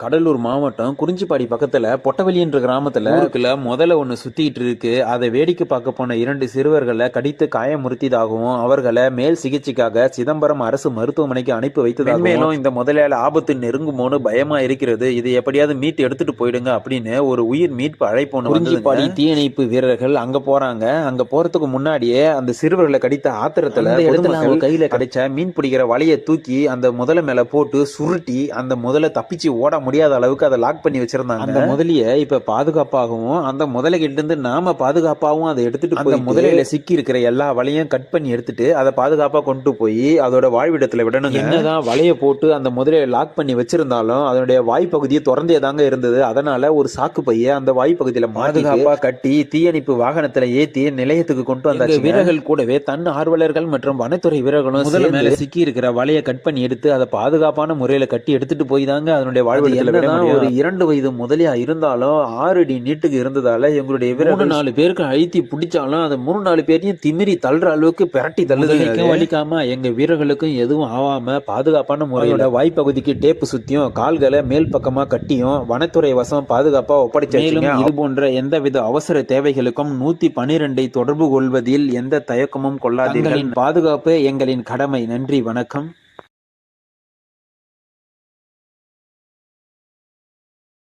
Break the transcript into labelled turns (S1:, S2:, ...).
S1: கடலூர் மாவட்டம் குறிஞ்சிப்பாடி பக்கத்துல பொட்டவெளின்ற கிராமத்துல முதல்ல ஒண்ணு சுத்திட்டு இருக்கு. அதை வேடிக்கை பார்க்க போன 2 சிறுவர்களை கடித்து காயமுறுத்தியதாகவும் அவர்களை மேல் சிகிச்சைக்காக சிதம்பரம் அரசு மருத்துவமனைக்கு அனுப்பி வைத்ததாகவும், மேலும் இந்த முதலையால ஆபத்து நெருங்குமோன்னு பயமா இருக்கிறது, இதை எப்படியாவது மீட்டு எடுத்துட்டு போயிடுங்க அப்படின்னு ஒரு உயிர் மீட்பு அழைப்பு ஒண்ணு குறிஞ்சிப்பாடி தீயணைப்பு வீரர்கள் அங்க போறாங்க. அங்க போறதுக்கு முன்னாடியே அந்த சிறுவர்களை கடித்த ஆத்திரத்துல அவங்க கையில கிடைச்ச மீன் பிடிக்கிற வலையை தூக்கி அந்த முதலை மேல போட்டு சுருட்டி அந்த முதலை தப்பிச்சு ஓட முடியாத அளவுக்கு அதை லாக் பண்ணி வச்சிருந்தாங்க. அந்த முதலைய இப்ப பாதுகாப்பாகவும் அந்த முதலை கிட்ட இருந்து நாம பாதுகாப்பாகவும் அதை எடுத்துட்டு போய் முதலையில சிக்கி இருக்கிற எல்லா வலையும் கட் பண்ணி எடுத்துட்டு அதை பாதுகாப்பா கொண்டு போய் அதோட வாழ்விடத்துல விடணும். என்னதான் வலைய போட்டு அந்த முதலையை லாக் பண்ணி வச்சிருந்தாலும் அதனுடைய வாய்ப்பகுதியை திறந்தே தாங்க இருந்தது. அதனால ஒரு சாக்கு பைய அந்த வாய்ப்பகுதியில பாதுகாப்பா கட்டி தீயணைப்பு வாகனத்துல ஏத்தி நிலையத்துக்கு கொண்டு வந்த வீரர்கள் கூடவே தன் ஆர்வலர்கள் மற்றும் வனத்துறை வீரர்களும் முதல்ல மேல சிக்கி இருக்கிற வலையை கட் பண்ணி எடுத்து அதை பாதுகாப்பான முறையில கட்டி எடுத்துட்டு போய் தாங்க அதனுடைய ஒரு 2 வயது முதலியா இருந்தாலும் 6 அடி நீட்டுக்கு இருந்ததால எங்களுடைய 3-4 பேருக்கு அழுத்தி பிடிச்சாலும் அந்த 3-4 பேரையும் திமிரி தள்ளுற அளவுக்கு பிரட்டி தள்ளுதலுக்கும் வலிக்காம எங்க வீரர்களுக்கும் எதுவும் ஆகாம பாதுகாப்பான முறையோட வாய்ப்பகுதிக்கு டேப்பு சுத்தியும் கால்களை மேல் பக்கமா கட்டியும் வனத்துறை வசம் பாதுகாப்பா ஒப்படைச்சாங்க. இது போன்ற எந்தவித அவசர தேவைகளுக்கும் 112 தொடர்பு கொள்வதில் எந்த தயக்கமும் கொள்ளாதீர்கள். பாதுகாப்பு எங்களின் கடமை. நன்றி, வணக்கம்.